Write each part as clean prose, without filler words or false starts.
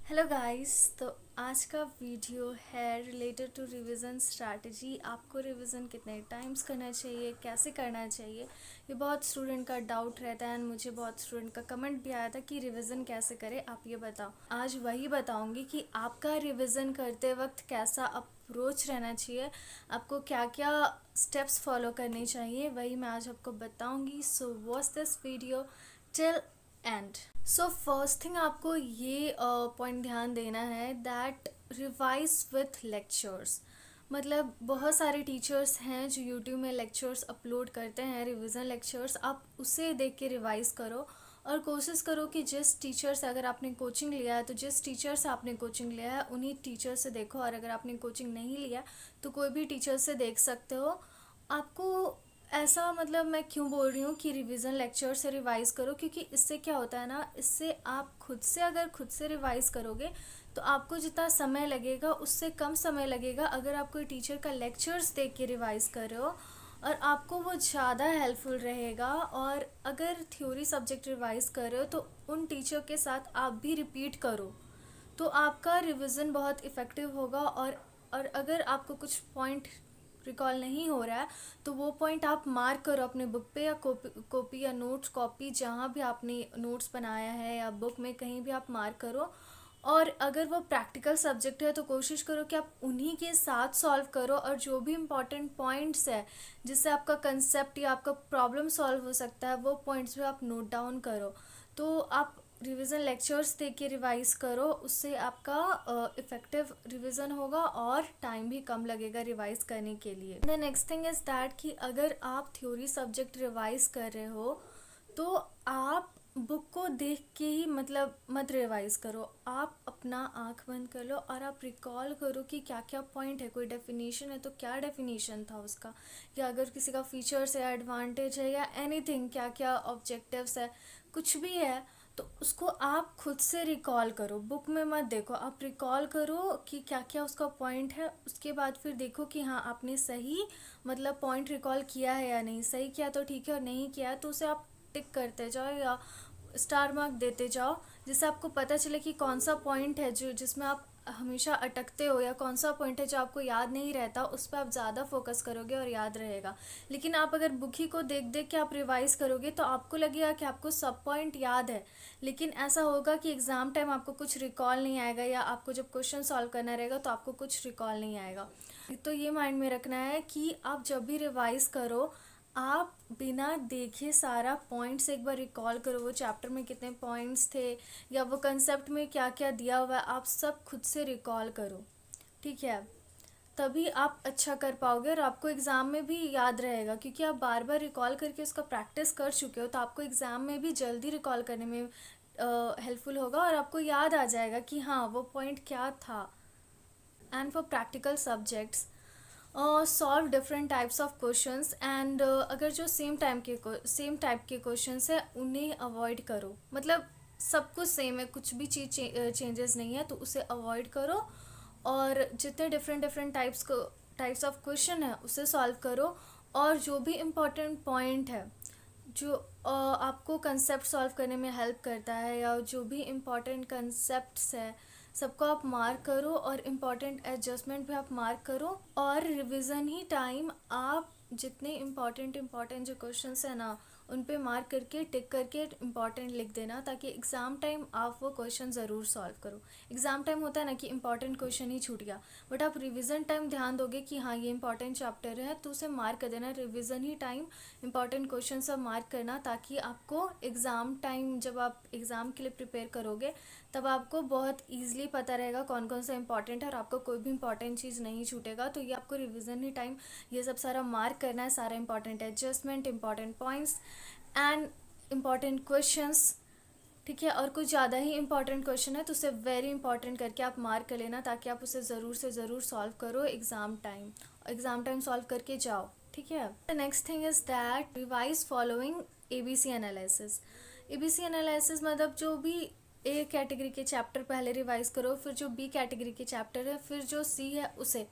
Hello guys. तो आज का वीडियो है रिलेटेड टू रिवीजन स्ट्रैटेजी। आपको रिवीजन कितने टाइम्स करना चाहिए, कैसे करना चाहिए, ये बहुत स्टूडेंट का डाउट रहता है। एंड मुझे बहुत स्टूडेंट का कमेंट भी आया था कि रिवीजन कैसे करें, आप ये बताओ। आज वही बताऊंगी कि आपका रिवीजन करते वक्त कैसा अप्रोच रहना चाहिए, आपको क्या क्या स्टेप्स फॉलो करने चाहिए, वही मैं आज आपको बताऊंगी। So watch this video till and. So first thing आपको ये पॉइंट ध्यान देना है दैट रिवाइज विथ लेक्चर्स। मतलब बहुत सारे टीचर्स हैं जो यूट्यूब में लेक्चर्स अपलोड करते हैं, रिवीजन लेक्चर्स। आप उसे देख के रिवाइज करो और कोशिश करो कि जिस टीचर से, अगर आपने कोचिंग लिया है तो जिस टीचर से आपने कोचिंग लिया है उन्हीं टीचर से देखो, और अगर आपने कोचिंग नहीं लिया तो कोई भी टीचर से देख सकते हो। आपको ऐसा, मतलब मैं क्यों बोल रही हूँ कि रिवीजन लेक्चर से रिवाइज करो, क्योंकि इससे क्या होता है ना, इससे आप खुद से, अगर खुद से रिवाइज करोगे तो आपको जितना समय लगेगा उससे कम समय लगेगा अगर आप कोई टीचर का लेक्चर्स देख के रिवाइज कर रहे हो, और आपको वो ज़्यादा हेल्पफुल रहेगा। और अगर थ्योरी सब्जेक्ट रिवाइज कर रहे हो तो उन टीचर के साथ आप भी रिपीट करो, तो आपका रिवीजन बहुत इफ़ेक्टिव होगा। और अगर आपको कुछ पॉइंट रिकॉल नहीं हो रहा है तो वो पॉइंट आप मार्क करो अपने बुक पे, या कॉपी या नोट्स कॉपी, जहाँ भी आपने नोट्स बनाया है या बुक में कहीं भी आप मार्क करो। और अगर वो प्रैक्टिकल सब्जेक्ट है तो कोशिश करो कि आप उन्हीं के साथ सॉल्व करो, और जो भी इम्पॉर्टेंट पॉइंट्स है जिससे आपका कंसेप्ट या आपका प्रॉब्लम सॉल्व हो सकता है, वो पॉइंट्स भी आप नोट डाउन करो। तो आप रिवीजन लेक्चर्स देख के रिवाइज करो, उससे आपका इफ़ेक्टिव रिवीजन होगा और टाइम भी कम लगेगा रिवाइज करने के लिए। The next thing is that कि अगर आप थ्योरी सब्जेक्ट रिवाइज कर रहे हो तो आप बुक को देख के ही मतलब मत रिवाइज करो। आप अपना आंख बंद कर लो और आप रिकॉल करो कि क्या क्या पॉइंट है। कोई डेफिनेशन है तो क्या डेफिनेशन था उसका, या अगर किसी का फीचर्स है, एडवांटेज है, या एनीथिंग, क्या क्या ऑब्जेक्टिव्स है, कुछ भी है, तो उसको आप खुद से रिकॉल करो। बुक में मत देखो, आप रिकॉल करो कि क्या क्या उसका पॉइंट है। उसके बाद फिर देखो कि हाँ आपने सही मतलब पॉइंट रिकॉल किया है या नहीं। सही किया तो ठीक है, और नहीं किया तो उसे आप टिक करते जाओ या स्टार मार्क देते जाओ, जिससे आपको पता चले कि कौन सा पॉइंट है जो जिसमें आप हमेशा अटकते हो, या कौन सा पॉइंट है जो आपको याद नहीं रहता, उस पर आप ज़्यादा फोकस करोगे और याद रहेगा। लेकिन आप अगर बुक ही को देख देख के आप रिवाइज करोगे तो आपको लगेगा कि आपको सब पॉइंट याद है, लेकिन ऐसा होगा कि एग्ज़ाम टाइम आपको कुछ रिकॉल नहीं आएगा, या आपको जब क्वेश्चन सॉल्व करना रहेगा तो आपको कुछ रिकॉल नहीं आएगा। तो ये माइंड में रखना है कि आप जब भी रिवाइज करो, आप बिना देखे सारा पॉइंट्स एक बार रिकॉल करो। वो चैप्टर में कितने पॉइंट्स थे या वो कंसेप्ट में क्या क्या दिया हुआ है, आप सब खुद से रिकॉल करो, ठीक है। तभी आप अच्छा कर पाओगे और आपको एग्ज़ाम में भी याद रहेगा, क्योंकि आप बार बार रिकॉल करके उसका प्रैक्टिस कर चुके हो, तो आपको एग्ज़ाम में भी जल्दी रिकॉल करने में हेल्पफुल होगा और आपको याद आ जाएगा कि हाँ वो पॉइंट क्या था। And for practical subjects, solve different types of questions. And अगर जो सेम टाइप के क्वेश्चंस है उन्हें अवॉइड करो। मतलब सब कुछ सेम है, कुछ भी चीज़ चेंजेस नहीं है, तो उसे अवॉइड करो। और जितने different different types of question है उसे सॉल्व करो। और जो भी इम्पोर्टेंट पॉइंट है जो आपको कंसेप्ट सॉल्व करने में हेल्प करता है, या जो भी इम्पोर्टेंट कंसेप्ट्स है, सबको आप मार्क करो, और इम्पॉर्टेंट एडजस्टमेंट भी आप मार्क करो। और रिवीजन ही टाइम आप जितने इम्पॉर्टेंट जो क्वेश्चंस है ना, उन पे मार्क करके टिक करके इम्पॉर्टेंट लिख देना, ताकि एग्ज़ाम टाइम आप वो क्वेश्चन ज़रूर सॉल्व करो। एग्ज़ाम टाइम होता है ना कि इम्पॉर्टेंट क्वेश्चन ही छूट गया, बट आप रिवीजन टाइम ध्यान दोगे कि हाँ ये इंपॉर्टेंट चैप्टर है तो उसे मार्क कर देना। रिवीजन ही टाइम इंपॉर्टेंट क्वेश्चन सब मार्क करना, ताकि आपको एग्ज़ाम टाइम जब आप एग्ज़ाम के लिए प्रिपेयर करोगे तब आपको बहुत ईजिली पता रहेगा कौन कौन सा इंपॉर्टेंट है, और आपको कोई भी इंपॉर्टेंट चीज़ नहीं छूटेगा। तो ये आपको रिवीजन ही टाइम ये सब सारा मार्क करना है, सारा important adjustment, important points and important questions, ठीक है। और कुछ ज़्यादा ही इंपॉर्टेंट क्वेश्चन है तो उसे वेरी इंपॉर्टेंट करके आप मार्क कर लेना, ताकि आप उसे ज़रूर से ज़रूर सॉल्व करो एग्ज़ाम टाइम सॉल्व करके जाओ, ठीक है। The next thing is that revise following ABC analysis. ABC analysis मतलब जो भी ए कैटेगरी के चैप्टर पहले रिवाइज करो, फिर जो बी कैटेगरी के चैप्टर है, फिर जो सी है उसे।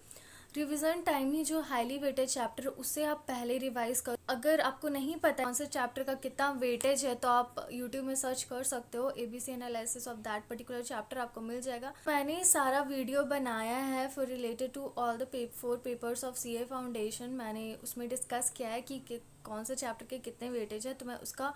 रिवीजन टाइम ही जो हाईली वेटेड चैप्टर उससे आप पहले रिवाइज करो। अगर आपको नहीं पता कौन से चैप्टर का कितना वेटेज है तो आप यूट्यूब में सर्च कर सकते हो, ABC analysis of that particular chapter आपको मिल जाएगा। मैंने सारा वीडियो बनाया है for related to all the 4 papers of CA foundation. मैंने उसमें डिस्कस किया है कि कौन से चैप्टर के कितने वेटेज है, तो मैं उसका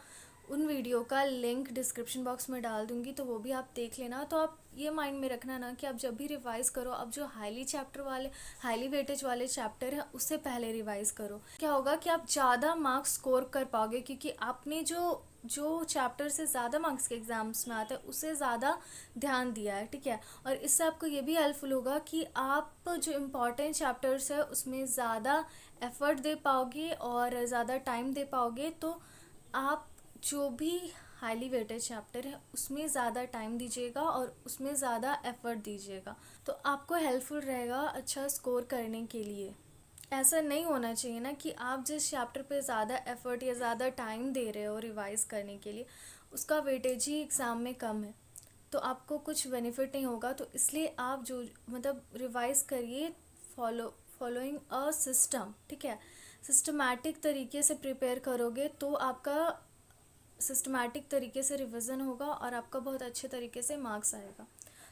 उन वीडियो का लिंक डिस्क्रिप्शन बॉक्स में डाल दूंगी, तो वो भी आप देख लेना। तो आप ये माइंड में रखना ना कि आप जब भी रिवाइज करो, अब जो हाईली वेटेज वाले चैप्टर हैं उससे पहले रिवाइज करो। क्या होगा कि आप ज़्यादा मार्क्स स्कोर कर पाओगे, क्योंकि आपने जो चैप्टर से ज़्यादा मार्क्स के एग्जाम्स में आते हैं उससे ज़्यादा ध्यान दिया है, ठीक है। और इससे आपको ये भी हेल्पफुल होगा कि आप जो इम्पॉर्टेंट चैप्टर्स है उसमें ज़्यादा एफर्ट दे पाओगे और ज़्यादा टाइम दे पाओगे। तो आप जो भी हाईली वेटेड चैप्टर है उसमें ज़्यादा टाइम दीजिएगा और उसमें ज़्यादा एफर्ट दीजिएगा, तो आपको हेल्पफुल रहेगा अच्छा स्कोर करने के लिए। ऐसा नहीं होना चाहिए ना कि आप जिस चैप्टर पे ज़्यादा एफर्ट या ज़्यादा टाइम दे रहे हो रिवाइज़ करने के लिए, उसका वेटेज ही एग्ज़ाम में कम है, तो आपको कुछ बेनिफिट नहीं होगा। तो इसलिए आप जो मतलब रिवाइज़ करिए फॉलोइंग अ सिस्टम, ठीक है। सिस्टमैटिक तरीके से प्रिपेयर करोगे तो आपका सिस्टमैटिक तरीके से रिवीजन होगा और आपका बहुत अच्छे तरीके से मार्क्स आएगा,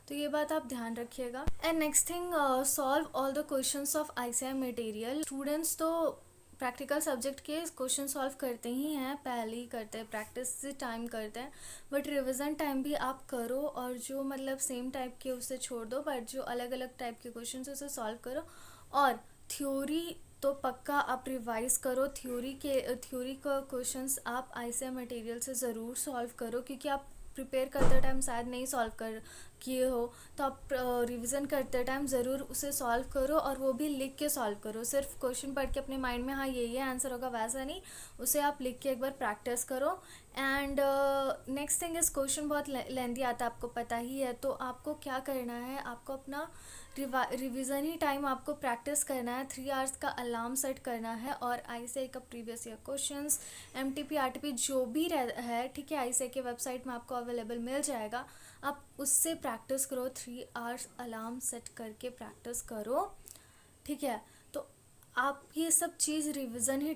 तो ये बात आप ध्यान रखिएगा। And next thing, solve all the questions of ICI material. Students तो प्रैक्टिकल सब्जेक्ट के क्वेश्चन सॉल्व करते ही हैं, पहले ही करते हैं, प्रैक्टिस से टाइम करते हैं, बट रिवीजन टाइम भी आप करो और जो मतलब सेम टाइप के उसे छोड़ दो, बट जो अलग अलग टाइप के क्वेश्चन उसे सॉल्व करो। और थ्योरी तो पक्का आप रिवाइज करो, थ्योरी का क्वेश्चंस आप ICI मटेरियल से ज़रूर सॉल्व करो, क्योंकि आप प्रिपेयर करते टाइम शायद नहीं सॉल्व कर किए हो, तो आप रिवीजन करते टाइम ज़रूर उसे सॉल्व करो और वो भी लिख के सॉल्व करो। सिर्फ क्वेश्चन पढ़ के अपने माइंड में हाँ ये आंसर होगा वैसा नहीं, उसे आप लिख के एक बार प्रैक्टिस करो। एंड नेक्स्ट थिंग इस क्वेश्चन बहुत लेंदी आता है, आपको पता ही है, तो आपको क्या करना है, आपको अपना रिवीजन ही टाइम आपको प्रैक्टिस करना है। 3 आवर्स का अलार्म सेट करना है और ICI का previous year questions, MTP RTP जो भी है, ठीक है, ICI के वेबसाइट में आपको अवेलेबल मिल जाएगा, आप उससे प्रैक्टिस करो। 3 आवर्स अलार्म सेट करके प्रैक्टिस करो, ठीक है। तो आप ये सब चीज़ रिवीजन ही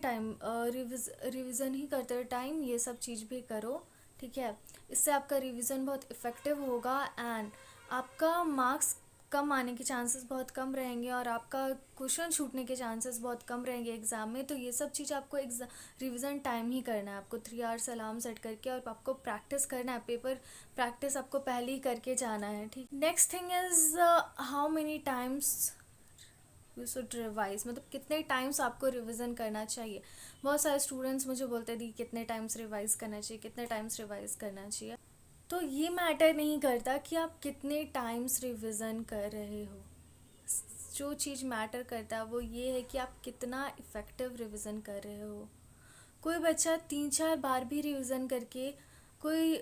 करते टाइम ये सब चीज़ भी करो, ठीक है। इससे आपका रिवीजन बहुत इफ़ेक्टिव होगा एंड आपका मार्क्स कम आने के चांसेस बहुत कम रहेंगे और आपका क्वेश्चन छूटने के चांसेस बहुत कम रहेंगे एग्ज़ाम में। तो ये सब चीज़ आपको रिवीजन टाइम ही करना है, आपको 3 आवर्स अलार्म सेट करके, और आपको प्रैक्टिस करना है, पेपर प्रैक्टिस आपको पहले ही करके जाना है, ठीक। Next thing is how many times you should revise, मतलब कितने टाइम्स आपको रिवीजन करना चाहिए। बहुत सारे स्टूडेंट्स मुझे बोलते हैं दी कितने टाइम्स रिवाइज करना चाहिए, कितने टाइम्स रिवाइज करना चाहिए। तो ये मैटर नहीं करता कि आप कितने टाइम्स रिवीजन कर रहे हो, जो चीज़ मैटर करता है वो ये है कि आप कितना इफ़ेक्टिव रिवीजन कर रहे हो। कोई बच्चा 3-4 बार भी रिवीजन करके कोई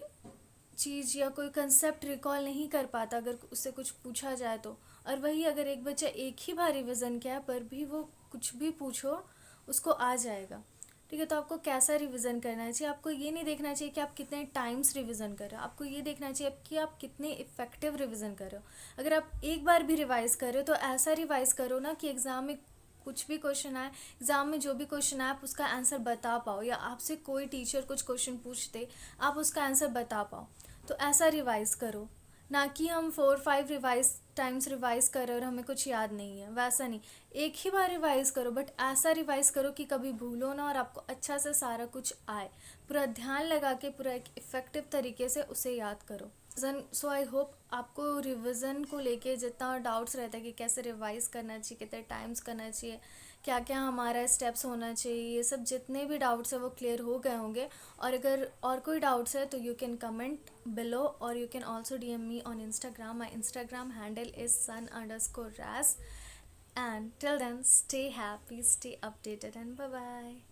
चीज़ या कोई कंसेप्ट रिकॉल नहीं कर पाता अगर उससे कुछ पूछा जाए तो, और वही अगर एक बच्चा एक ही बार रिवीजन किया पर भी वो कुछ भी पूछो उसको आ जाएगा, ठीक है। तो आपको कैसा रिवीजन करना चाहिए, आपको ये नहीं देखना चाहिए कि आप कितने टाइम्स रिवीजन कर रहे हो, आपको ये देखना चाहिए कि आप कितने इफ़ेक्टिव रिवीजन कर रहे हो। अगर आप एक बार भी रिवाइज़ कर रहे हो तो ऐसा रिवाइज़ करो ना कि एग्ज़ाम में कुछ भी क्वेश्चन आए, एग्ज़ाम में जो भी क्वेश्चन आए आप उसका आंसर बता पाओ, या आपसे कोई टीचर कुछ क्वेश्चन पूछते आप उसका आंसर बता पाओ। तो ऐसा रिवाइज़ करो, ना कि हम 4-5 टाइम्स रिवाइज़ कर रहे और हमें कुछ याद नहीं है, वैसा नहीं। एक ही बार रिवाइज़ करो, बट ऐसा रिवाइज़ करो कि कभी भूलो ना और आपको अच्छा से सारा कुछ आए, पूरा ध्यान लगा के पूरा एक इफ़ेक्टिव तरीके से उसे याद करो। सो आई होप आपको रिवीजन को लेके जितना डाउट्स रहता है कि कैसे रिवाइज़ करना चाहिए, कितने टाइम्स करना चाहिए, क्या क्या हमारा स्टेप्स होना चाहिए, ये सब जितने भी डाउट्स है वो क्लियर हो गए होंगे। और अगर और कोई डाउट्स है तो you can comment below or you can also DM me on Instagram. My Instagram handle is sun_ras. And till then, stay happy, stay updated, and bye bye.